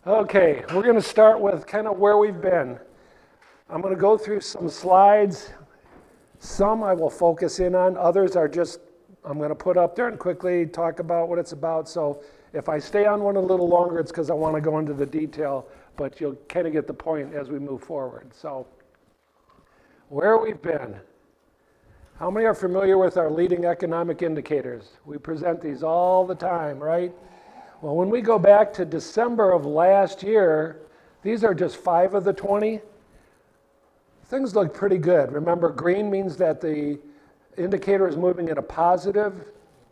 Okay, we're going to start with kind of where we've been. I'm going to go through some slides. Some I will focus in on, others are just, I'm going to put up there and quickly talk about what it's about. So if I stay on one a little longer, it's because I want to go into the detail, but you'll kind of get the point as we move forward. So where we've been. How many are familiar with our leading economic indicators? We present these all the time, right? Well, when we go back to December of last year, these are just 5 of the 20. Things look pretty good. Remember, green means that the indicator is moving in a positive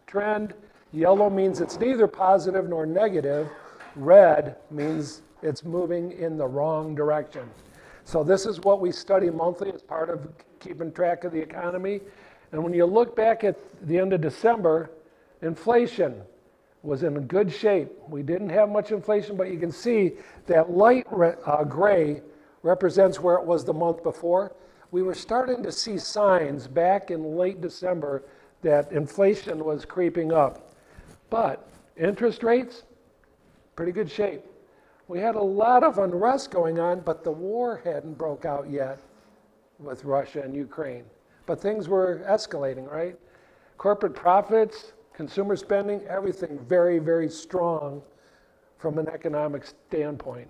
trend. Yellow means it's neither positive nor negative. Red means it's moving in the wrong direction. So this is what we study monthly as part of keeping track of the economy. And when you look back at the end of December, inflation was in good shape. We didn't have much inflation, but you can see that light gray represents where it was the month before. We were starting to see signs back in late December that inflation was creeping up. But interest rates, pretty good shape. We had a lot of unrest going on, but the war hadn't broke out yet with Russia and Ukraine. But things were escalating, right? Corporate profits, consumer spending, everything very, very strong from an economic standpoint.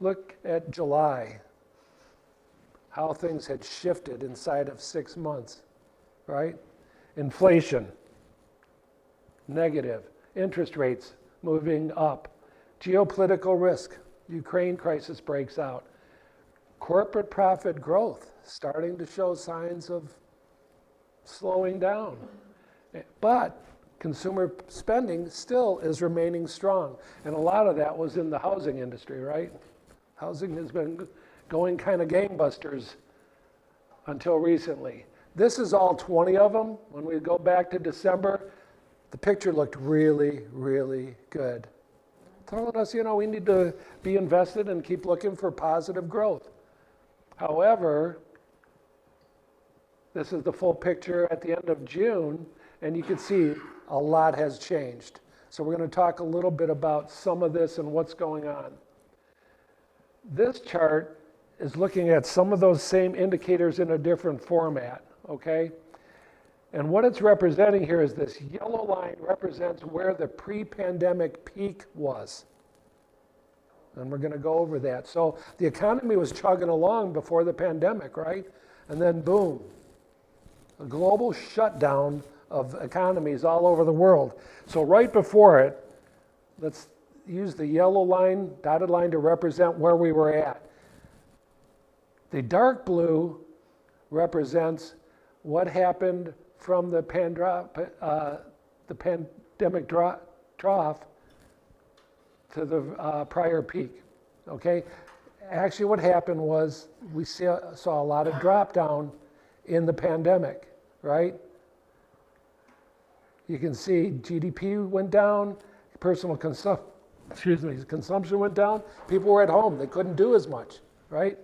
Look at July, how things had shifted inside of 6 months, right? Inflation, negative. Interest rates moving up. Geopolitical risk, Ukraine crisis breaks out. Corporate profit growth starting to show signs of slowing down. But consumer spending still is remaining strong. And a lot of that was in the housing industry, right? Housing has been going kind of gangbusters until recently. This is all 20 of them. When we go back to December, the picture looked really, really good. Telling us, we need to be invested and keep looking for positive growth. However, this is the full picture at the end of June, and you can see a lot has changed. So we're going to talk a little bit about some of this and what's going on. This chart is looking at some of those same indicators in a different format, okay? And what it's representing here is this yellow line represents where the pre-pandemic peak was. And we're going to go over that. So the economy was chugging along before the pandemic, right? And then boom, a global shutdown of economies all over the world. So right before it, let's use the yellow line, dotted line to represent where we were at. The dark blue represents what happened from the pandemic trough to the prior peak, okay? Actually what happened was we saw a lot of drop down in the pandemic, right? You can see GDP went down, personal consumption went down, people were at home, they couldn't do as much, right?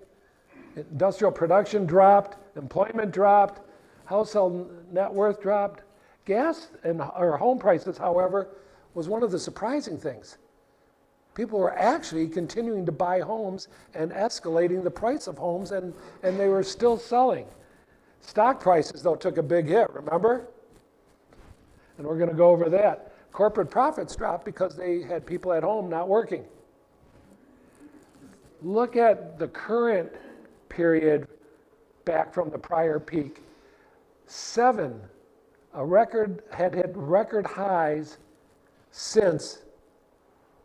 Industrial production dropped, employment dropped, household net worth dropped. Gas and or home prices, however, was one of the surprising things. People were actually continuing to buy homes and escalating the price of homes, and they were still selling. Stock prices, though, took a big hit, remember? And we're going to go over that. Corporate profits dropped because they had people at home not working. Look at the current period back from the prior peak. 7 had hit record highs since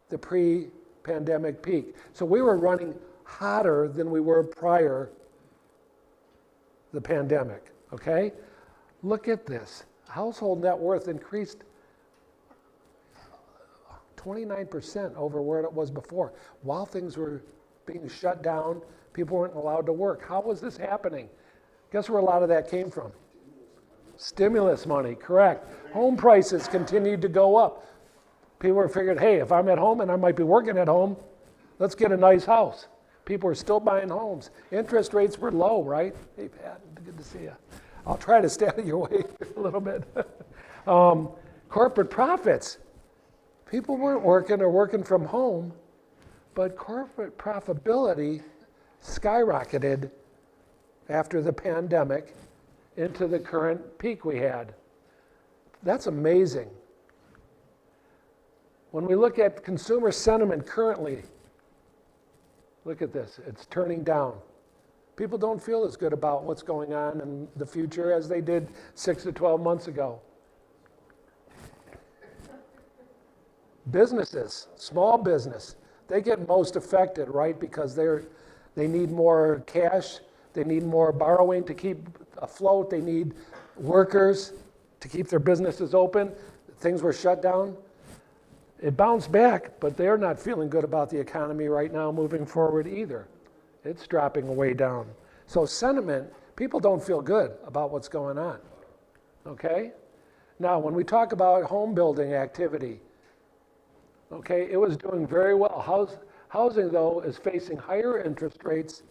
the pre-pandemic peak. So we were running hotter than we were prior the pandemic, okay? Look at this. Household net worth increased 29% over where it was before. While things were being shut down, people weren't allowed to work. How was this happening? Guess where a lot of that came from? Stimulus money, correct. Home prices continued to go up. People were figuring, hey, if I'm at home and I might be working at home, let's get a nice house. People were still buying homes. Interest rates were low, right? Hey, Pat, good to see you. I'll try to stay out of your way a little bit. Corporate profits. People weren't working or working from home, But corporate profitability skyrocketed after the pandemic into the current peak we had. That's amazing. When we look at consumer sentiment currently, look at this, it's turning down. People don't feel as good about what's going on in the future as they did 6 to 12 months ago. Businesses, small business, they get most affected, right? Because they need more cash, they need more borrowing to keep afloat, they need workers to keep their businesses open. Things were shut down. It bounced back, but they're not feeling good about the economy right now moving forward either. It's dropping way down. So sentiment, people don't feel good about what's going on, okay? Now, when we talk about home building activity, okay, it was doing very well. Housing, though, is facing higher interest rates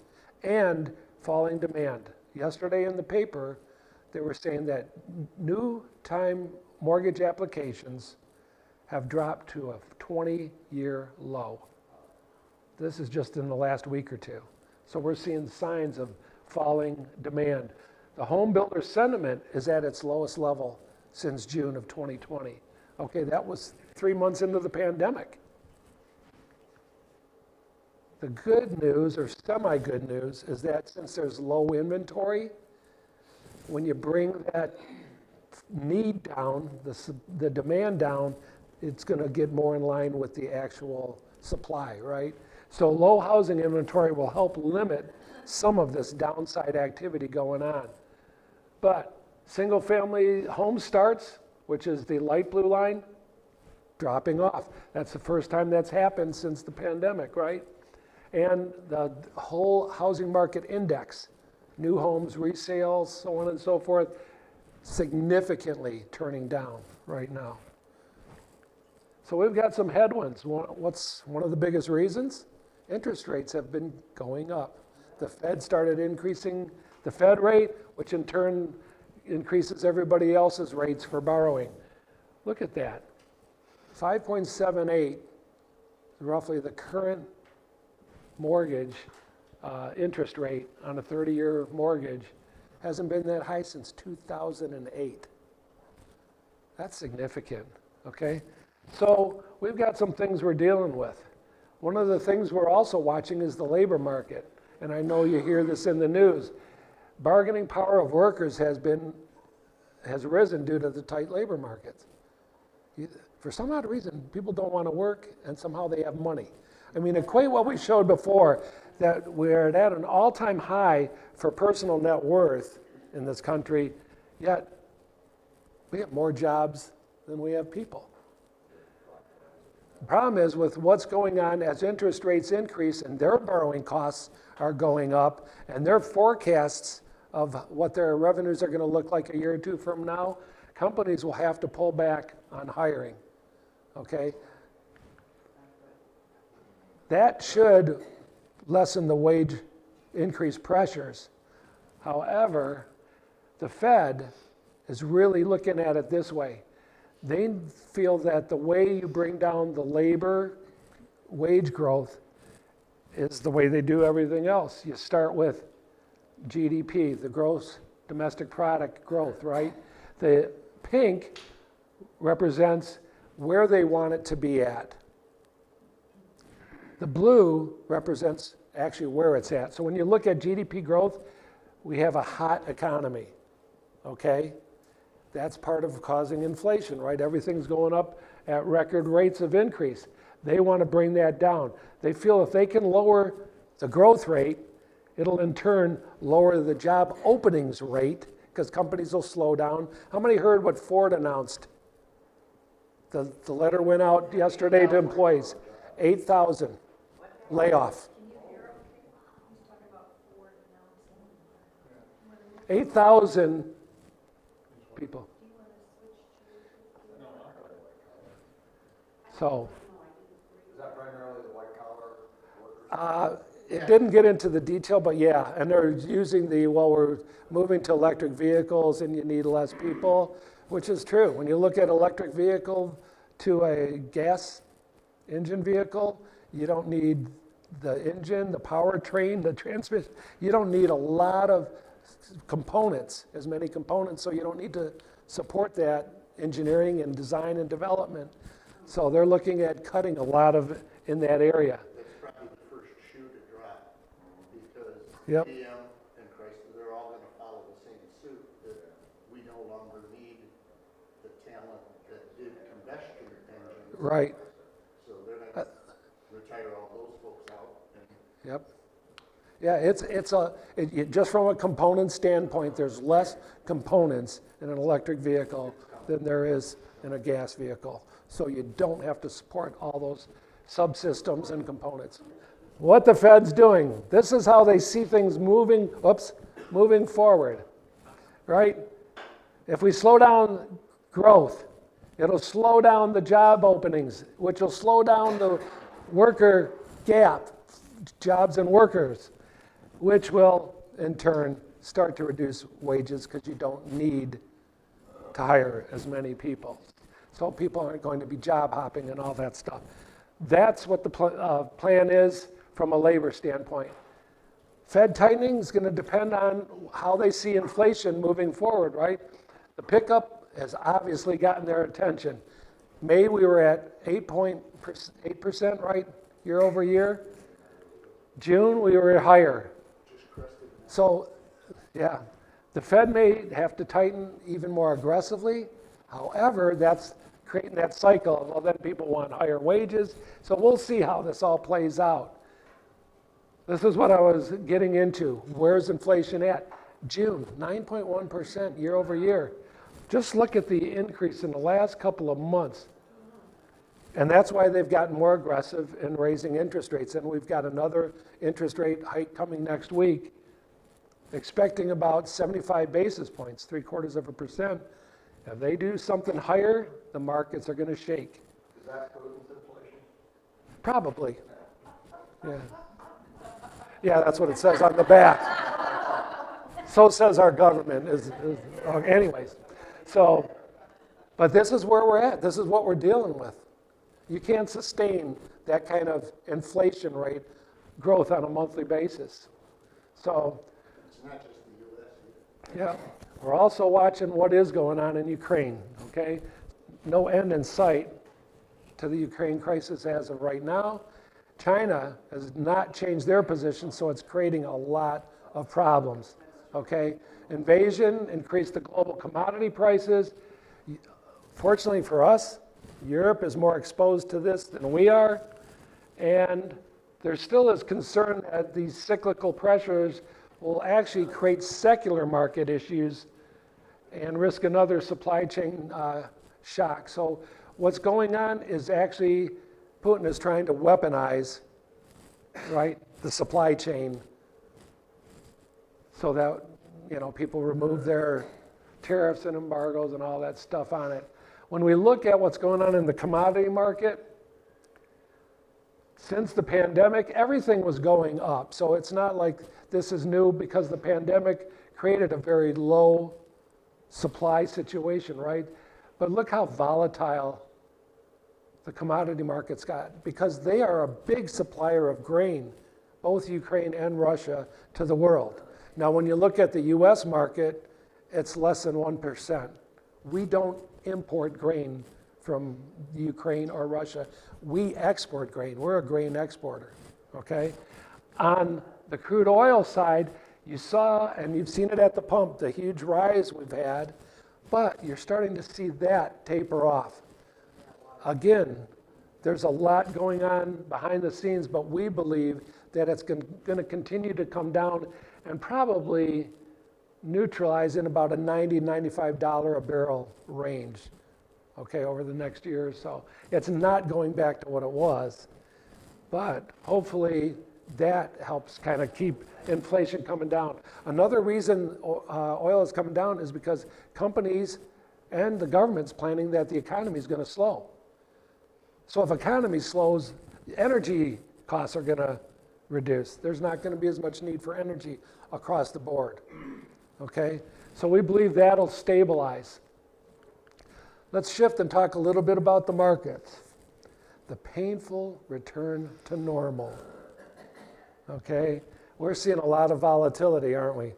and falling demand. Yesterday in the paper, they were saying that new time mortgage applications have dropped to a 20-year low. This is just in the last week or two. So we're seeing signs of falling demand. The home builder sentiment is at its lowest level since June of 2020. Okay, that was 3 months into the pandemic. The good news, or semi-good news, is that since there's low inventory, when you bring that need down, the demand down, it's going to get more in line with the actual supply, right? So low housing inventory will help limit some of this downside activity going on. But single family home starts, which is the light blue line, dropping off. That's the first time that's happened since the pandemic, right? And the whole housing market index, new homes, resales, so on and so forth, significantly turning down right now. So we've got some headwinds. What's one of the biggest reasons? Interest rates have been going up. The Fed started increasing the Fed rate, which in turn increases everybody else's rates for borrowing. Look at that. 5.78, roughly the current mortgage interest rate on a 30-year mortgage, hasn't been that high since 2008. That's significant, okay? So we've got some things we're dealing with. One of the things we're also watching is the labor market. And I know you hear this in the news. Bargaining power of workers has risen due to the tight labor markets. For some odd reason, people don't want to work and somehow they have money. I mean, equate what we showed before, that we're at an all-time high for personal net worth in this country, yet we have more jobs than we have people. The problem is with what's going on as interest rates increase and their borrowing costs are going up and their forecasts of what their revenues are going to look like a year or two from now, companies will have to pull back on hiring, okay? That should lessen the wage increase pressures. However, the Fed is really looking at it this way. They feel that the way you bring down the labor wage growth is the way they do everything else. You start with GDP, the gross domestic product growth, right? The pink represents where they want it to be at. The blue represents actually where it's at. So when you look at GDP growth, we have a hot economy, okay? That's part of causing inflation, right? Everything's going up at record rates of increase. They want to bring that down. They feel if they can lower the growth rate, it'll in turn lower the job openings rate because companies will slow down. How many heard what Ford announced? The letter went out yesterday to employees. 8,000 layoff. 8,000 people. So, is that primarily the white collar workers? It didn't get into the detail, but yeah, and they're using we're moving to electric vehicles and you need less people, which is true. When you look at electric vehicle to a gas engine vehicle, You don't need the engine, the powertrain, the transmission. You don't need a lot of components, as many components, so you don't need to support that engineering and design and development. So they're looking at cutting a lot of in that area. That's probably the first shoe to drop, because Yep. GM and Chrysler, they're all gonna follow the same suit, that we no longer need the talent that did combustion engines. Right. So they're gonna retire all those folks out, and Yep. Yeah, just from a component standpoint, there's less components in an electric vehicle than there is in a gas vehicle. So you don't have to support all those subsystems and components. What the Fed's doing, this is how they see things moving forward, right? If we slow down growth, it'll slow down the job openings, which will slow down the worker gap, jobs and workers, which will in turn start to reduce wages because you don't need to hire as many people. So people aren't going to be job hopping and all that stuff. That's what the plan is from a labor standpoint. Fed tightening is going to depend on how they see inflation moving forward, right? The pickup has obviously gotten their attention. May we were at 8%, right, year over year. June we were higher. So, yeah, the Fed may have to tighten even more aggressively. However, that's creating that cycle of, well, then people want higher wages. So we'll see how this all plays out. This is what I was getting into. Where's inflation at? June, 9.1% year over year. Just look at the increase in the last couple of months. And that's why they've gotten more aggressive in raising interest rates. And we've got another interest rate hike coming next week, expecting about 75 basis points, 0.75%. If they do something higher, the markets are going to shake. Is that Putin's inflation? Probably. Yeah. Yeah, that's what it says on the back. So says our government. Anyways, so, but this is where we're at. This is what we're dealing with. You can't sustain that kind of inflation rate growth on a monthly basis. So, it's not just the US. yeah, we're also watching what is going on in Ukraine, okay? No end in sight to the Ukraine crisis as of right now. China has not changed their position, so it's creating a lot of problems, okay? Invasion increased the global commodity prices. Fortunately for us, Europe is more exposed to this than we are, and there still is concern that these cyclical pressures will actually create secular market issues and risk another supply chain shock. So what's going on is actually Putin is trying to weaponize, right, the supply chain so that, you know, people remove their tariffs and embargoes and all that stuff on it. When we look at what's going on in the commodity market, since the pandemic, everything was going up. So it's not like this is new because the pandemic created a very low supply situation, right? But look how volatile the commodity markets got because they are a big supplier of grain, both Ukraine and Russia, to the world. Now, when you look at the US market, it's less than 1%. We don't import grain from Ukraine or Russia. We export grain. We're a grain exporter, okay? On the crude oil side, you saw, and you've seen it at the pump, the huge rise we've had, but you're starting to see that taper off. Again, there's a lot going on behind the scenes, but we believe that it's going to continue to come down and probably neutralize in about a $90, $95 a barrel range, okay, over the next year or so. It's not going back to what it was, but hopefully that helps kind of keep inflation coming down. Another reason oil is coming down is because companies and the government's planning that the economy is going to slow. So if economy slows, energy costs are going to reduce. There's not going to be as much need for energy across the board. Okay? So we believe that'll stabilize. Let's shift and talk a little bit about the markets. the painful return to normal. Okay? We're seeing a lot of volatility, aren't we?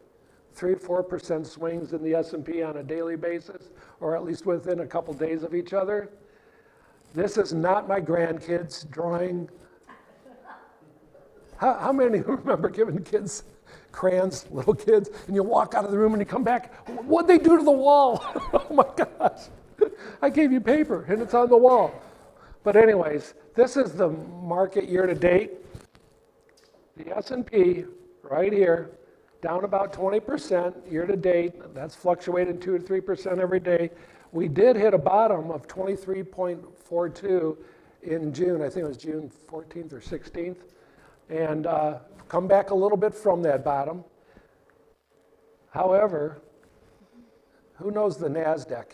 3-4% swings in the S&P on a daily basis, or at least within a couple days of each other. This is not my grandkids drawing. How many remember giving kids crayons, little kids, and you walk out of the room and you come back, what'd they do to the wall? Oh my gosh, I gave you paper and it's on the wall. But anyways, this is the market year to date. The S&P right here, down about 20% year to date. That's fluctuated 2 to 3% every day. We did hit a bottom of 23.42 in June. I think it was June 14th or 16th. And come back a little bit from that bottom. However, who knows the NASDAQ?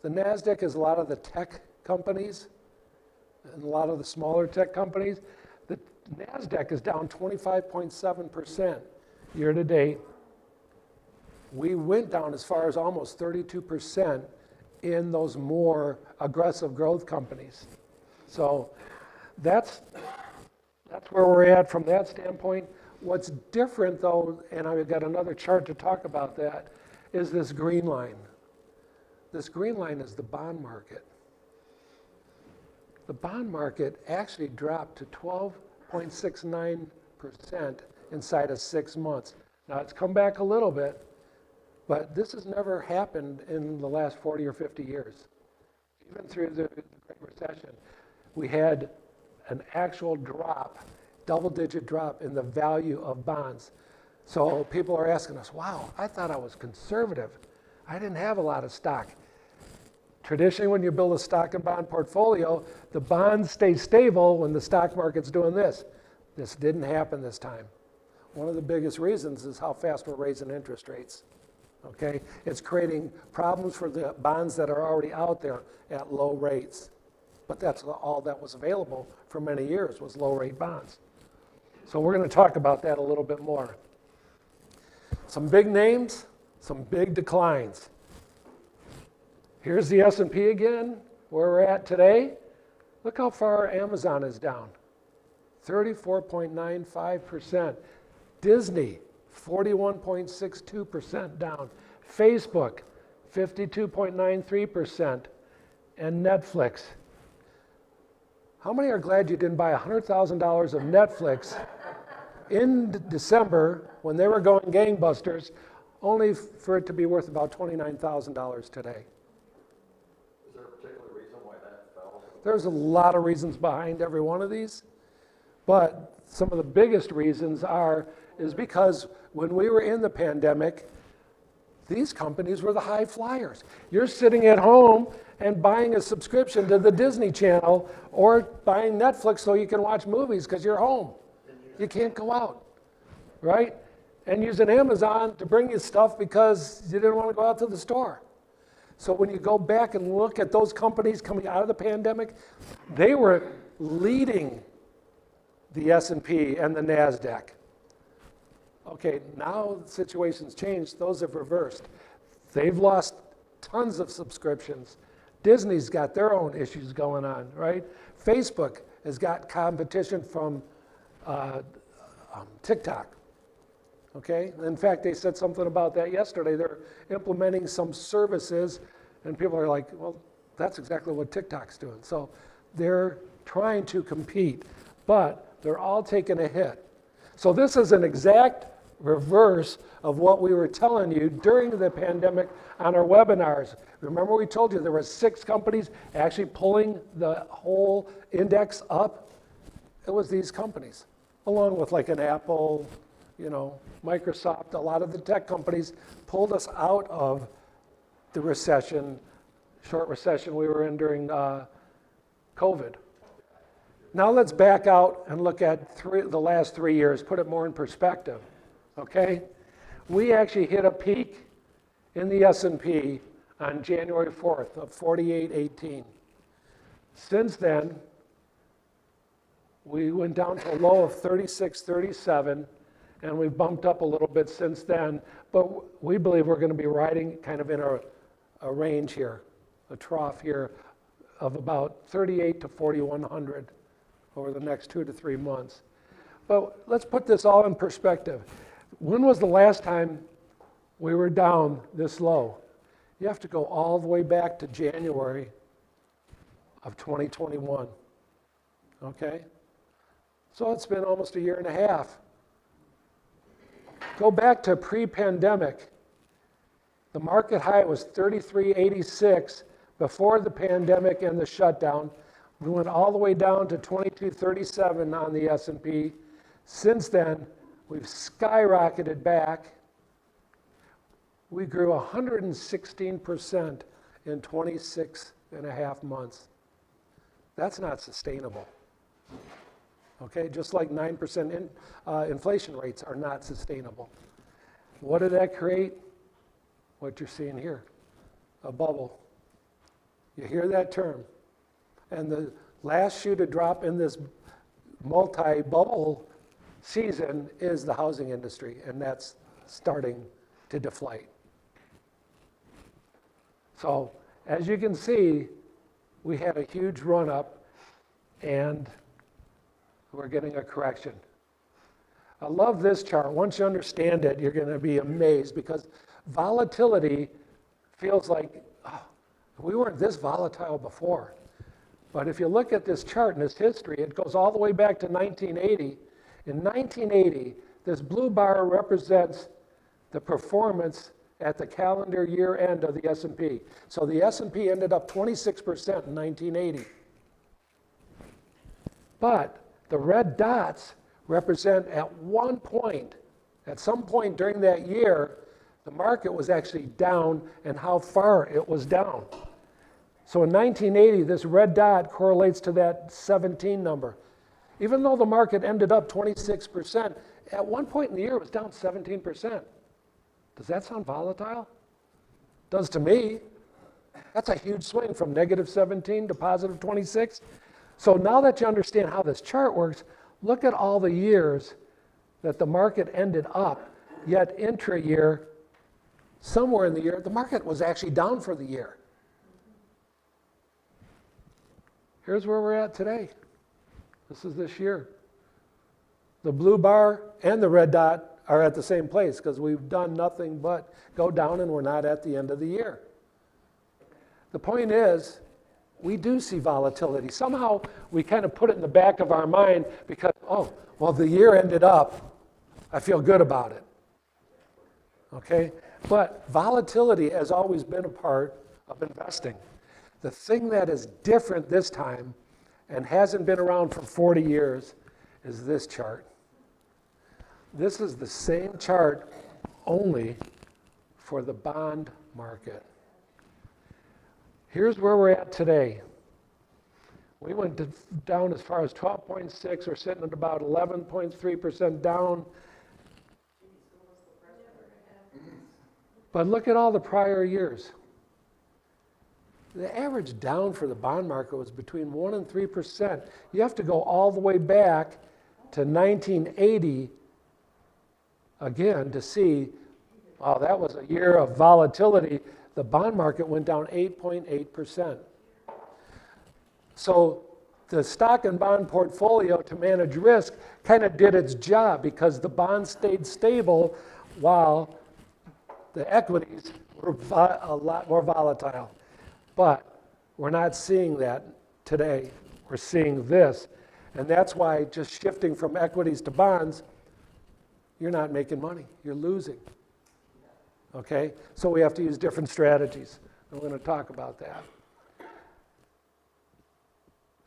The NASDAQ is a lot of the tech companies and a lot of the smaller tech companies. The NASDAQ is down 25.7% year to date. We went down as far as almost 32% in those more aggressive growth companies. So that's where we're at from that standpoint. What's different though, and I've got another chart to talk about that, is this green line. This green line is the bond market. The bond market actually dropped to 12.69% inside of 6 months. Now it's come back a little bit, but this has never happened in the last 40 or 50 years. Even through the Great Recession, we had an actual drop, double-digit drop in the value of bonds. So people are asking us, wow, I thought I was conservative. I didn't have a lot of stock. Traditionally, when you build a stock and bond portfolio, the bonds stay stable when the stock market's doing this. This didn't happen this time. One of the biggest reasons is how fast we're raising interest rates. Okay? It's creating problems for the bonds that are already out there at low rates. But that's all that was available for many years was low rate bonds. So we're going to talk about that a little bit more. Some big names, some big declines. Here's the S&P again, where we're at today. Look how far Amazon is down. 34.95%. Disney, 41.62% down. Facebook, 52.93%. And Netflix. How many are glad you didn't buy $100,000 of Netflix in December when they were going gangbusters, only for it to be worth about $29,000 today? Is there a particular reason why that fell? There's a lot of reasons behind every one of these, but some of the biggest reasons is because when we were in the pandemic, these companies were the high flyers. You're sitting at home and buying a subscription to the Disney Channel or buying Netflix so you can watch movies because you're home. You can't go out, right? And using Amazon to bring you stuff because you didn't want to go out to the store. So when you go back and look at those companies coming out of the pandemic, they were leading the S&P and the NASDAQ. Okay, now the situation's changed. Those have reversed. They've lost tons of subscriptions. Disney's got their own issues going on, right? Facebook has got competition from TikTok. Okay? In fact, they said something about that yesterday. They're implementing some services, and people are like, well, that's exactly what TikTok's doing. So they're trying to compete, but they're all taking a hit. So this is an exact reverse of what we were telling you during the pandemic on our webinars. Remember we told you there were 6 companies actually pulling the whole index up? It was these companies, along with like an Apple, Microsoft. A lot of the tech companies pulled us out of the recession, short recession we were in during COVID. Now let's back out and look at the last 3 years, put it more in perspective, okay? We actually hit a peak in the S&P on January 4th of 48.18. Since then, we went down to a low of 36.37, and we've bumped up a little bit since then, but we believe we're going to be riding kind of in a range here, a trough here, of about 38 to 4,100 over the next 2 to 3 months. But let's put this all in perspective. When was the last time we were down this low? You have to go all the way back to January of 2021. Okay? So it's been almost a year and a half. Go back to pre-pandemic. The market high was 33.86 before the pandemic and the shutdown. We went all the way down to 22.37 on the S&P. Since then, we've skyrocketed back. We grew 116% in 26 and a half months. That's not sustainable. Okay, just like 9% inflation rates are not sustainable. What did that create? What you're seeing here, a bubble. You hear that term. And the last shoe to drop in this multi-bubble season is the housing industry, and that's starting to deflate. So, as you can see, we had a huge run-up, and we're getting a correction. I love this chart. Once you understand it, you're going to be amazed, because volatility feels like, oh, we weren't this volatile before. But if you look at this chart and its history, it goes all the way back to 1980. In 1980, this blue bar represents the performance at the calendar year end of the S&P. So the S&P ended up 26% in 1980. But the red dots represent at one point, at some point during that year, the market was actually down and how far it was down. So in 1980, this red dot correlates to that 17 number. Even though the market ended up 26%, at one point in the year it was down 17%. Does that sound volatile? Does to me. That's a huge swing from negative 17 to positive 26. So now that you understand how this chart works, look at all the years that the market ended up, yet intra-year, somewhere in the year, the market was actually down for the year. Here's where we're at today. This is this year. The blue bar and the red dot are at the same place because we've done nothing but go down and we're not at the end of the year. The point is, we do see volatility. Somehow we kind of put it in the back of our mind because, oh, well, the year ended up. I feel good about it. Okay? But volatility has always been a part of investing. The thing that is different this time and hasn't been around for 40 years is this chart. This is the same chart only for the bond market. Here's where we're at today. We went down as far as 12.6. We're sitting at about 11.3% down. But look at all the prior years. The average down for the bond market was between 1% and 3%. You have to go all the way back to 1980 again to see, wow, that was a year of volatility. The bond market went down 8.8%. So the stock and bond portfolio to manage risk kind of did its job because the bonds stayed stable while the equities were a lot more volatile. But we're not seeing that today. We're seeing this. And that's why just shifting from equities to bonds, you're not making money. You're losing. Okay? So we have to use different strategies. And we're going to talk about that.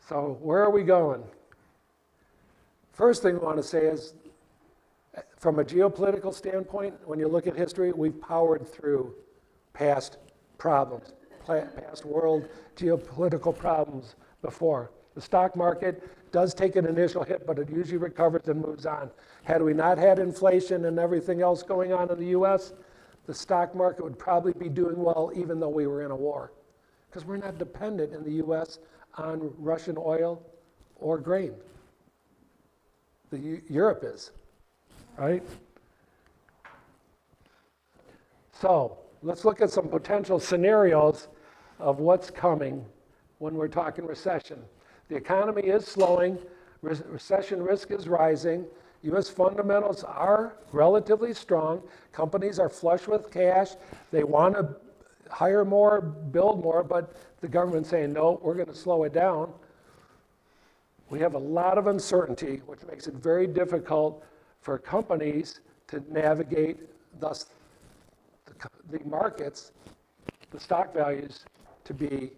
So where are we going? First thing we want to say is, from a geopolitical standpoint, when you look at history, we've powered through past problems. Past world geopolitical problems before. The stock market does take an initial hit, but it usually recovers and moves on. Had we not had inflation and everything else going on in the U.S., the stock market would probably be doing well even though we were in a war. Because we're not dependent in the U.S. on Russian oil or grain. Europe is, right? So let's look at some potential scenarios of what's coming when we're talking recession. The economy is slowing, recession risk is rising, U.S. fundamentals are relatively strong, companies are flush with cash, they want to hire more, build more, but the government's saying, no, we're going to slow it down. We have a lot of uncertainty, which makes it very difficult for companies to navigate, thus the markets, the stock values, to be,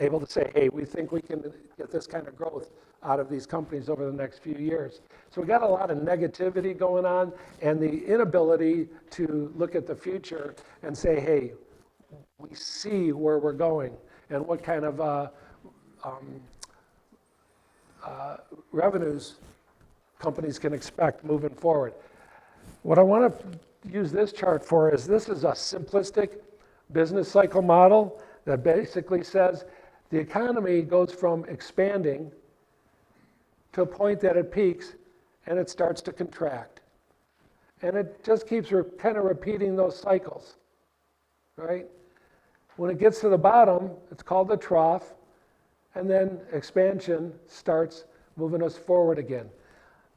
able to say, hey, we think we can get this kind of growth out of these companies over the next few years. So we got a lot of negativity going on and the inability to look at the future and say, hey, we see where we're going and what kind of revenues companies can expect moving forward. What I want to use this chart for is this is a simplistic business cycle model that basically says the economy goes from expanding to a point that it peaks and it starts to contract. And it just keeps kind of repeating those cycles, right? When it gets to the bottom, it's called the trough, and then expansion starts moving us forward again.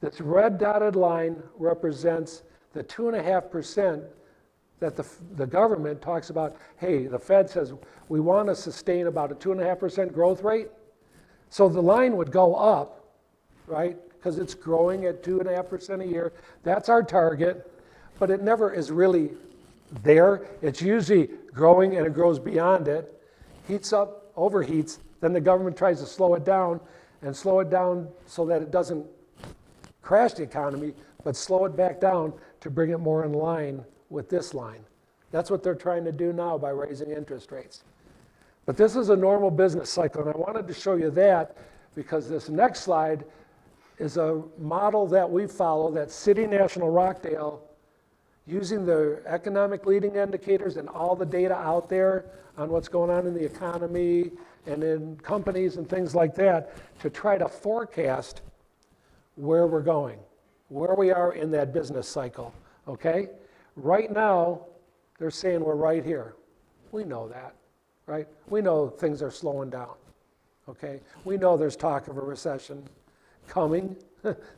This red dotted line represents the 2.5% that the government talks about. Hey, the Fed says we want to sustain about a 2.5% growth rate. So the line would go up, right? Because it's growing at 2.5% a year. That's our target, but it never is really there. It's usually growing and it grows beyond it, heats up, overheats, then the government tries to slow it down so that it doesn't crash the economy, but slow it back down to bring it more in line with this line. That's what they're trying to do now by raising interest rates. But this is a normal business cycle, and I wanted to show you that because this next slide is a model that we follow that City National Rockdale, using the economic leading indicators and all the data out there on what's going on in the economy and in companies and things like that, to try to forecast where we're going, where we are in that business cycle, okay? Right now, they're saying we're right here. We know that, right? We know things are slowing down, okay? We know there's talk of a recession coming.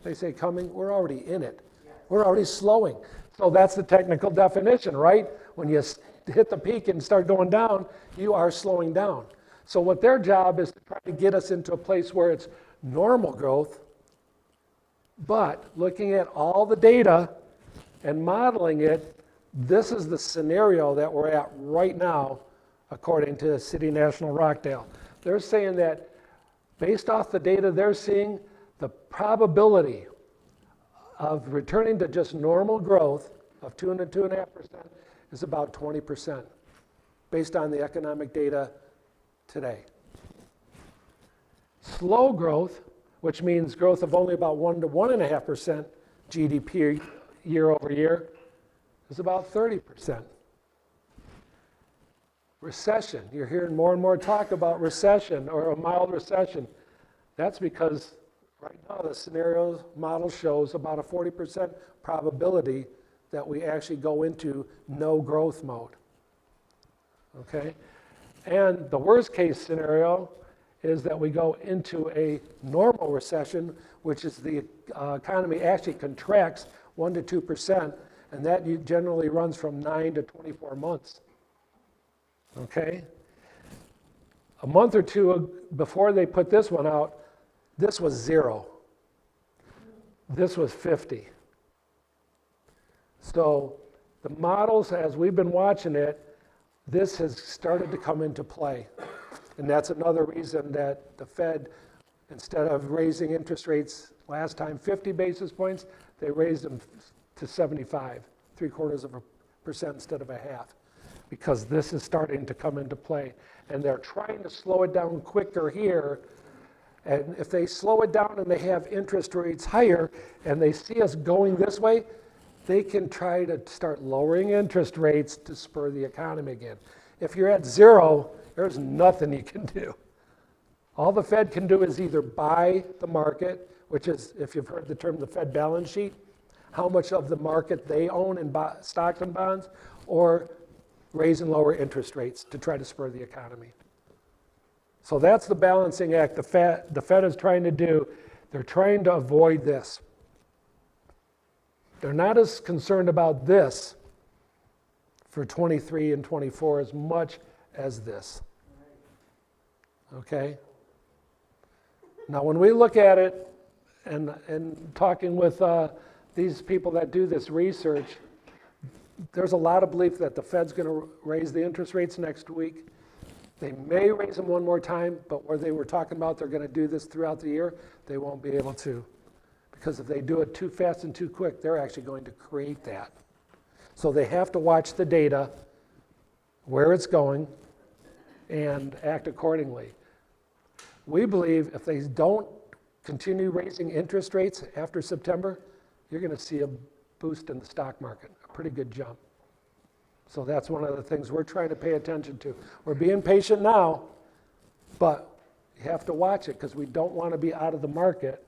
They say coming, we're already in it. We're already slowing. So that's the technical definition, right? When you hit the peak and start going down, you are slowing down. So what their job is to try to get us into a place where it's normal growth, but looking at all the data and modeling it, this is the scenario that we're at right now, according to City National Rockdale. They're saying that based off the data they're seeing, the probability of returning to just normal growth of 2 to 2.5% is about 20%, based on the economic data today. Slow growth, which means growth of only about 1 to 1.5% GDP year over year, is about 30%. Recession, you're hearing more and more talk about recession or a mild recession. That's because right now the scenario model shows about a 40% probability that we actually go into no growth mode, okay? And the worst case scenario is that we go into a normal recession, which is the economy actually contracts 1 to 2%, and that generally runs from 9 to 24 months, okay? A month or two before they put this one out, this was 0. This was 50. So the models, as we've been watching it, this has started to come into play. And that's another reason that the Fed, instead of raising interest rates last time 50 basis points, they raised them to 75, 0.75% instead of a half, because this is starting to come into play. And they're trying to slow it down quicker here. And if they slow it down and they have interest rates higher and they see us going this way, they can try to start lowering interest rates to spur the economy again. If you're at 0, there's nothing you can do. All the Fed can do is either buy the market, which is, if you've heard the term, the Fed balance sheet, how much of the market they own in stocks and bonds, or raise and lower interest rates to try to spur the economy. So that's the balancing act the Fed is trying to do. They're trying to avoid this. They're not as concerned about this for 23 and 24 as much as this. Okay? Now, when we look at it and talking with these people that do this research, there's a lot of belief that the Fed's going to raise the interest rates next week. They may raise them one more time, but where they were talking about they're going to do this throughout the year, they won't be able to. Because if they do it too fast and too quick, they're actually going to create that. So they have to watch the data, where it's going, and act accordingly. We believe if they don't continue raising interest rates after September, you're going to see a boost in the stock market, a pretty good jump. So that's one of the things we're trying to pay attention to. We're being patient now, but you have to watch it because we don't want to be out of the market,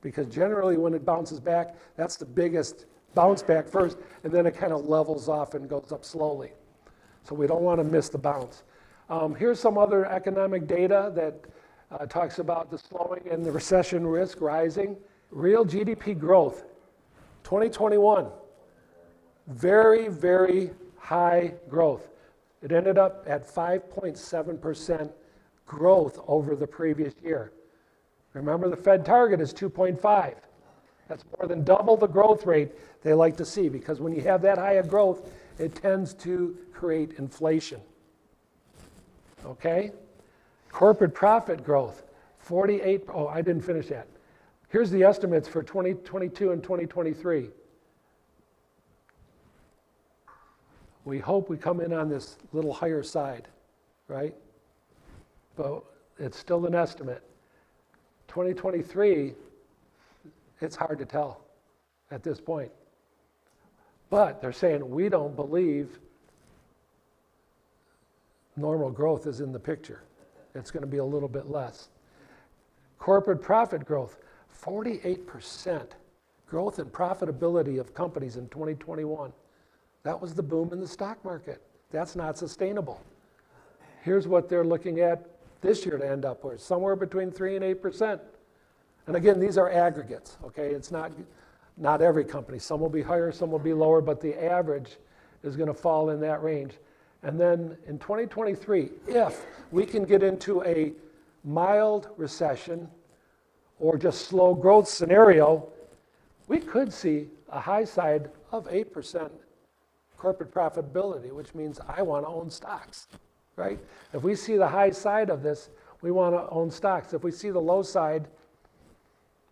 because generally when it bounces back, that's the biggest bounce back first, and then it kind of levels off and goes up slowly. So we don't want to miss the bounce. Here's some other economic data that talks about the slowing and the recession risk rising. Real GDP growth, 2021, very, very high growth. It ended up at 5.7% growth over the previous year. Remember, the Fed target is 2.5. That's more than double the growth rate they like to see, because when you have that high of growth, it tends to create inflation. Okay? Corporate profit growth, 48, oh, I didn't finish that. Here's the estimates for 2022 and 2023. We hope we come in on this little higher side, right? But it's still an estimate. 2023, it's hard to tell at this point. But they're saying we don't believe normal growth is in the picture. It's going to be a little bit less. Corporate profit growth, 48% growth in profitability of companies in 2021. That was the boom in the stock market. That's not sustainable. Here's what they're looking at this year to end up with, somewhere between 3 and 8%. And again, these are aggregates, okay? It's not every company. Some will be higher, some will be lower, but the average is going to fall in that range. And then in 2023, if we can get into a mild recession or just slow growth scenario, we could see a high side of 8% corporate profitability, which means I want to own stocks, right? If we see the high side of this, we want to own stocks. If we see the low side,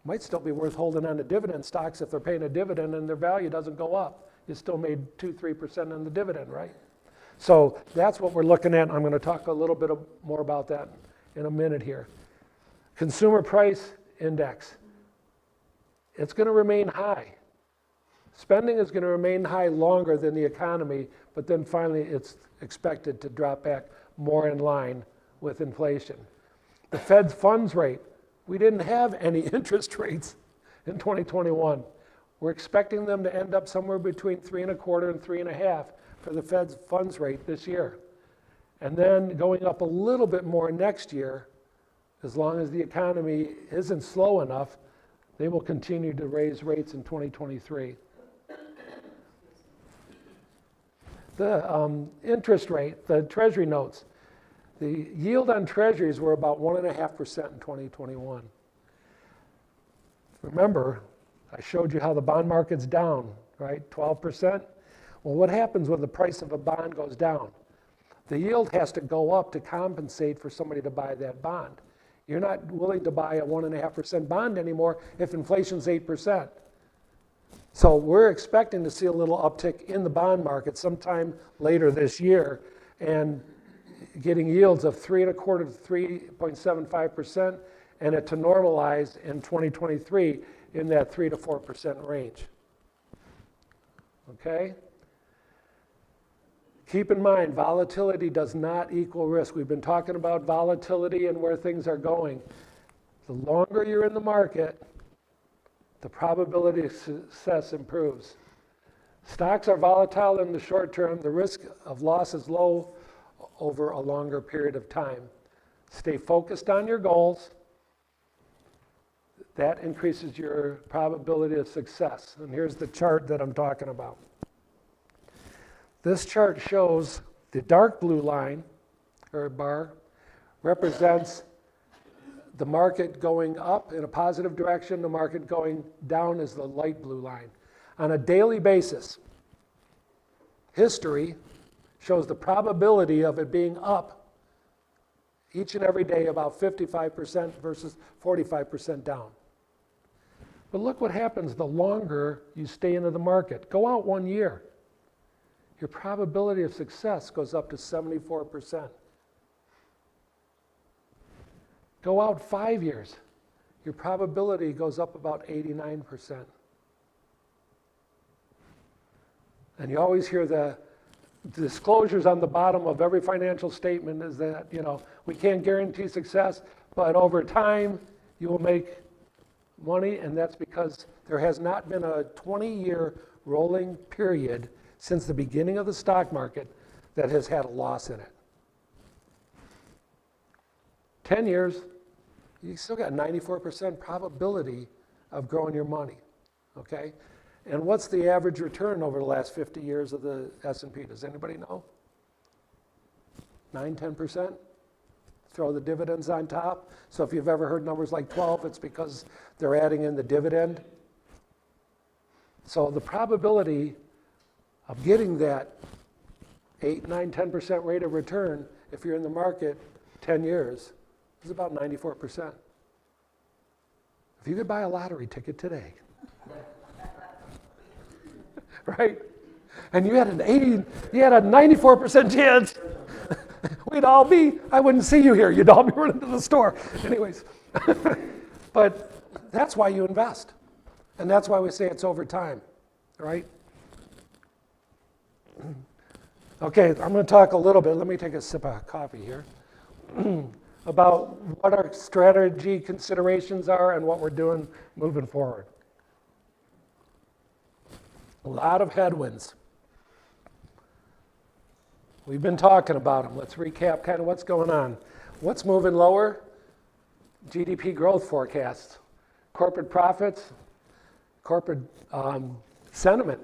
might still be worth holding on to dividend stocks if they're paying a dividend and their value doesn't go up. You still made 2-3% on the dividend, right? So that's what we're looking at. I'm going to talk a little bit more about that in a minute here. Consumer price index. It's going to remain high. Spending is going to remain high longer than the economy, but then finally it's expected to drop back more in line with inflation. The Fed's funds rate. We didn't have any interest rates in 2021. We're expecting them to end up somewhere between 3.25 and 3.5 for the Fed's funds rate this year. And then going up a little bit more next year, as long as the economy isn't slow enough, they will continue to raise rates in 2023. The interest rate, the Treasury notes, the yield on Treasuries were about 1.5% in 2021. Remember, I showed you how the bond market's down, right? 12%. Well, what happens when the price of a bond goes down? The yield has to go up to compensate for somebody to buy that bond. You're not willing to buy a 1.5% bond anymore if inflation's 8%. So we're expecting to see a little uptick in the bond market sometime later this year, and getting yields of 3.25 to 3.75%, and it to normalize in 2023 in that 3 to 4% range. Okay? Keep in mind, volatility does not equal risk. We've been talking about volatility and where things are going. The longer you're in the market, the probability of success improves. Stocks are volatile in the short term. The risk of loss is low over a longer period of time. Stay focused on your goals. That increases your probability of success. And here's the chart that I'm talking about. This chart shows the dark blue line, or bar, represents the market going up in a positive direction. The market going down is the light blue line. On a daily basis, history shows the probability of it being up each and every day about 55% versus 45% down. But look what happens the longer you stay into the market. Go out 1 year. Your probability of success goes up to 74%. Go out 5 years. Your probability goes up about 89%. And you always hear the disclosures on the bottom of every financial statement is that, we can't guarantee success, but over time you will make money, and that's because there has not been a 20-year rolling period since the beginning of the stock market that has had a loss in it. 10 years, you still got 94% probability of growing your money, okay? And what's the average return over the last 50 years of the S&P? Does anybody know? 9, 10%? Throw the dividends on top. So if you've ever heard numbers like 12, it's because they're adding in the dividend. So the probability of getting that 8, 9, 10% rate of return, if you're in the market 10 years, is about 94%. If you could buy a lottery ticket today, right? And you had a 94% chance, I wouldn't see you here. You'd all be running to the store. Anyways, but that's why you invest. And that's why we say it's over time, right? Okay, I'm going to talk a little bit. Let me take a sip of coffee here. About what our strategy considerations are and what we're doing moving forward. A lot of headwinds. We've been talking about them. Let's recap kind of what's going on. What's moving lower? GDP growth forecasts, corporate profits, corporate sentiment,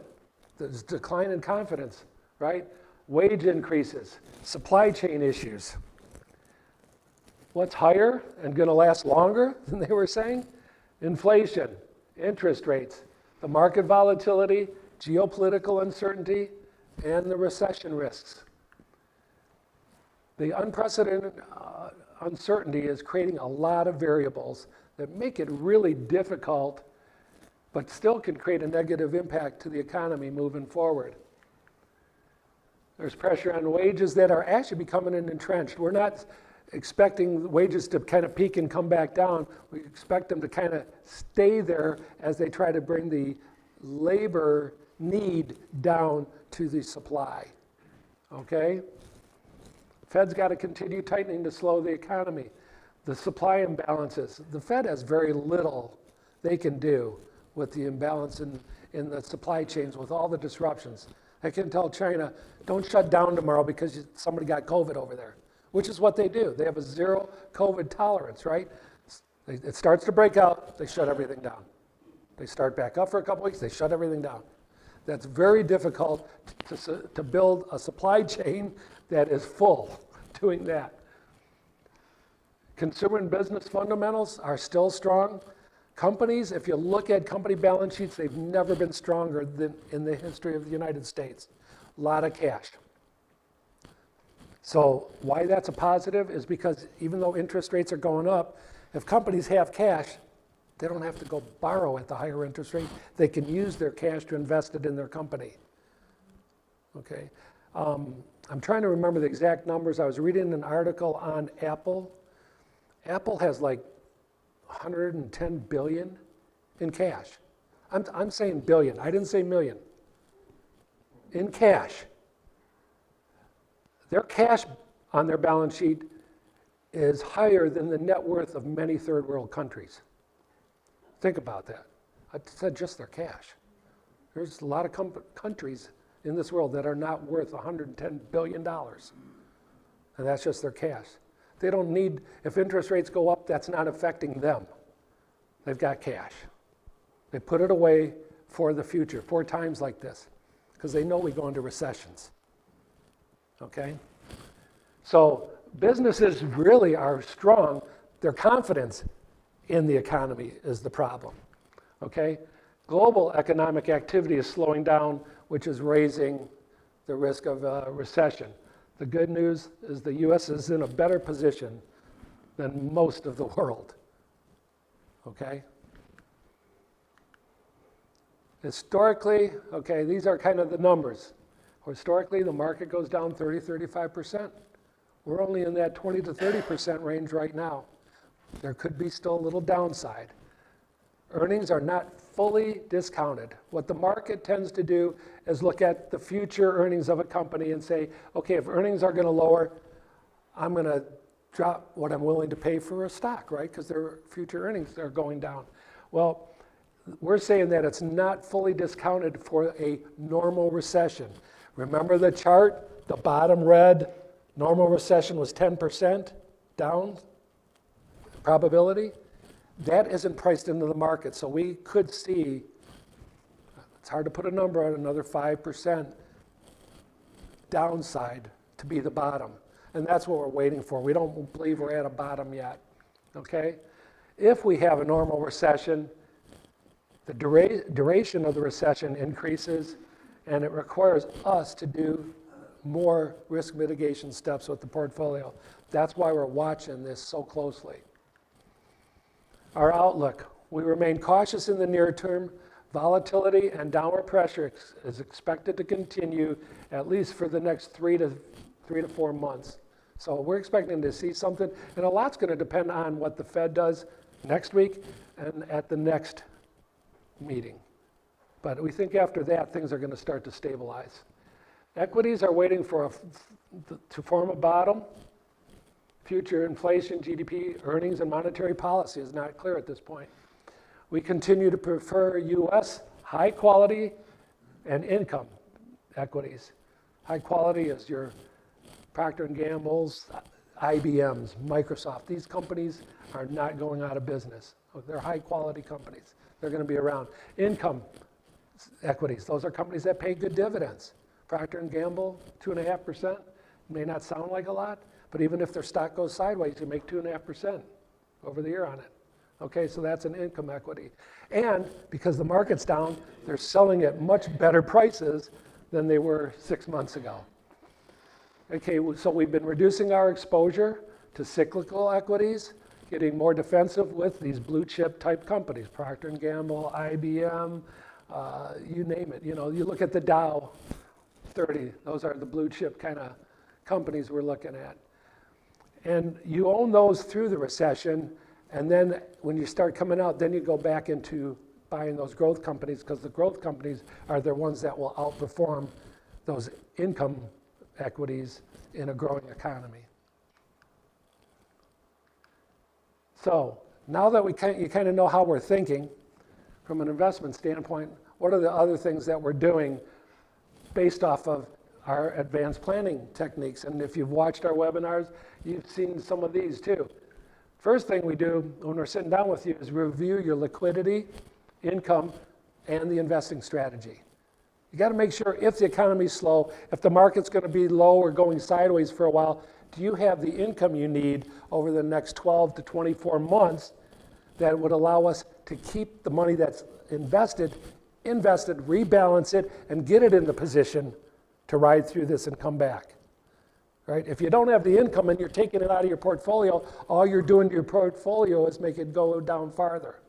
there's decline in confidence, right? Wage increases, supply chain issues. What's higher and going to last longer than they were saying? Inflation, interest rates, the market volatility, geopolitical uncertainty, and the recession risks. The unprecedented uncertainty is creating a lot of variables that make it really difficult, but still can create a negative impact to the economy moving forward. There's pressure on wages that are actually becoming entrenched. We're not expecting wages to kind of peak and come back down. We expect them to kind of stay there as they try to bring the labor need down to the supply, okay? Fed's got to continue tightening to slow the economy. The supply imbalances, the Fed has very little they can do with the imbalance in the supply chains with all the disruptions. I can tell China, don't shut down tomorrow because somebody got COVID over there, which is what they do. They have a zero COVID tolerance, right? It starts to break out, they shut everything down. They start back up for a couple weeks, they shut everything down. That's very difficult to build a supply chain that is full doing that. Consumer and business fundamentals are still strong. Companies, if you look at company balance sheets, they've never been stronger than in the history of the United States. A lot of cash. So why that's a positive is because even though interest rates are going up, if companies have cash, they don't have to go borrow at the higher interest rate. They can use their cash to invest it in their company. Okay. I'm trying to remember the exact numbers. I was reading an article on Apple. Apple has like 110 billion in cash. I'm saying billion. I didn't say million. In cash. Their cash on their balance sheet is higher than the net worth of many third world countries. Think about that. I said just their cash. There's a lot of countries in this world that are not worth $110 billion. And that's just their cash. They don't need, if interest rates go up, that's not affecting them. They've got cash. They put it away for the future, for times like this, because they know we go into recessions. Okay? So businesses really are strong. Their confidence in the economy is the problem. Okay? Global economic activity is slowing down, which is raising the risk of a recession. The good news is the U.S. is in a better position than most of the world. Okay? Historically, okay, these are kind of the numbers. Historically, the market goes down 30, 35%. We're only in that 20 to 30% range right now. There could be still a little downside. Earnings are not fully discounted. What the market tends to do is look at the future earnings of a company and say, okay, if earnings are going to lower, I'm going to drop what I'm willing to pay for a stock, right? Because their future earnings are going down. Well, we're saying that it's not fully discounted for a normal recession. Remember the chart? The bottom red, normal recession was 10% down probability. That isn't priced into the market, so we could see, it's hard to put a number on, another 5% downside to be the bottom. And that's what we're waiting for. We don't believe we're at a bottom yet, okay? If we have a normal recession, the duration of the recession increases, and it requires us to do more risk mitigation steps with the portfolio. That's why we're watching this so closely. Our outlook, we remain cautious in the near term. Volatility and downward pressure is expected to continue at least for the next 3 to 4 months. So we're expecting to see something, and a lot's going to depend on what the Fed does next week and at the next meeting. But we think after that, things are going to start to stabilize. Equities are waiting for to form a bottom. Future inflation, GDP, earnings, and monetary policy is not clear at this point. We continue to prefer U.S. high quality and income equities. High quality is your Procter & Gamble's, IBM's, Microsoft. These companies are not going out of business. They're high quality companies. They're going to be around. Income equities, those are companies that pay good dividends. Procter & Gamble, 2.5%, may not sound like a lot, but even if their stock goes sideways, you make 2.5% over the year on it. Okay, so that's an income equity. And because the market's down, they're selling at much better prices than they were 6 months ago. Okay, so we've been reducing our exposure to cyclical equities, getting more defensive with these blue chip type companies, Procter & Gamble, IBM, you name it. You know, you look at the Dow 30, those are the blue chip kind of companies we're looking at. And you own those through the recession, and then when you start coming out, then you go back into buying those growth companies, because the growth companies are the ones that will outperform those income equities in a growing economy. So now that you kind of know how we're thinking from an investment standpoint, what are the other things that we're doing based off of our advanced planning techniques? And if you've watched our webinars, you've seen some of these too. First thing we do when we're sitting down with you is review your liquidity, income, and the investing strategy. You got to make sure if the economy's slow, if the market's going to be low or going sideways for a while, do you have the income you need over the next 12 to 24 months that would allow us to keep the money that's invested, rebalance it, and get it in the position to ride through this and come back, right? If you don't have the income and you're taking it out of your portfolio, all you're doing to your portfolio is make it go down farther.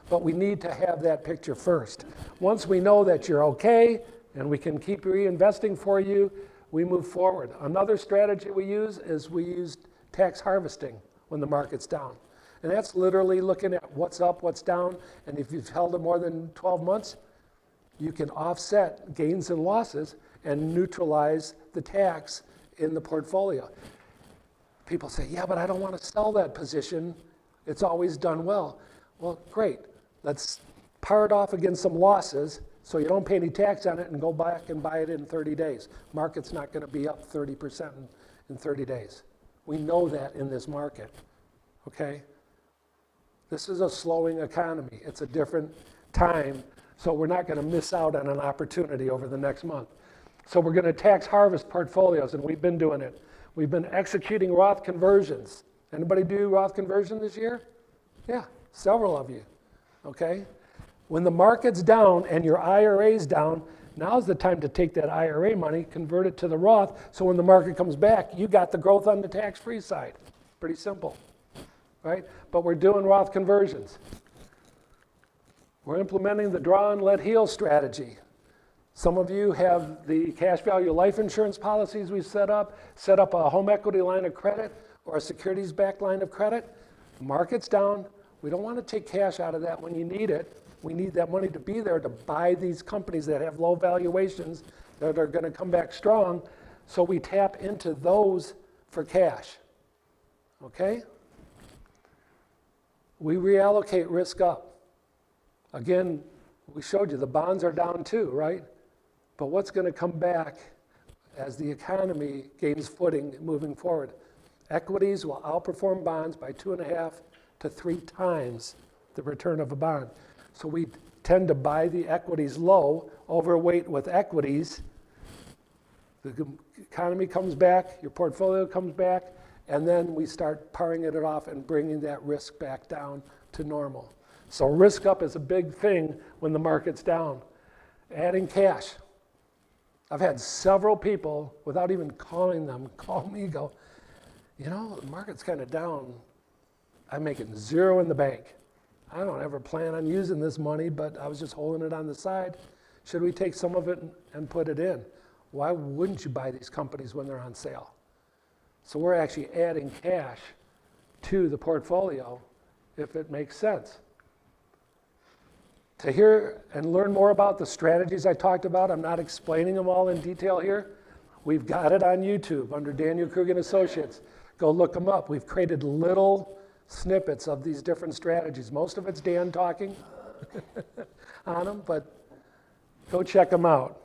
But we need to have that picture first. Once we know that you're okay and we can keep reinvesting for you, we move forward. Another strategy we use is we use tax harvesting when the market's down. And that's literally looking at what's up, what's down, and if you've held it more than 12 months, you can offset gains and losses and neutralize the tax in the portfolio. People say, yeah, but I don't want to sell that position. It's always done well. Well, great. Let's par it off against some losses so you don't pay any tax on it and go back and buy it in 30 days. Market's not going to be up 30% in 30 days. We know that in this market, okay? This is a slowing economy. It's a different time, so we're not going to miss out on an opportunity over the next month. So we're going to tax harvest portfolios, and we've been doing it. We've been executing Roth conversions. Anybody do Roth conversion this year? Yeah, several of you, okay? When the market's down and your IRA's down, now's the time to take that IRA money, convert it to the Roth, so when the market comes back, you got the growth on the tax-free side. Pretty simple, right? But we're doing Roth conversions. We're implementing the draw and let heal strategy. Some of you have the cash value life insurance policies we've set up a home equity line of credit or a securities-backed line of credit. The market's down. We don't want to take cash out of that when you need it. We need that money to be there to buy these companies that have low valuations that are going to come back strong. So we tap into those for cash. Okay? We reallocate risk up. Again, we showed you the bonds are down too, right? But what's going to come back as the economy gains footing moving forward? Equities will outperform bonds by 2.5 to 3 times the return of a bond. So we tend to buy the equities low, overweight with equities. The economy comes back, your portfolio comes back, and then we start paring it off and bringing that risk back down to normal. So risk up is a big thing when the market's down. Adding cash. I've had several people, without even calling them, call me, go, you know, the market's kind of down. I'm making 0 in the bank. I don't ever plan on using this money, but I was just holding it on the side. Should we take some of it and put it in? Why wouldn't you buy these companies when they're on sale? So we're actually adding cash to the portfolio if it makes sense. To hear and learn more about the strategies I talked about, I'm not explaining them all in detail here. We've got it on YouTube under Daniel Krug and Associates. Go look them up. We've created little snippets of these different strategies. Most of it's Dan talking on them, but go check them out.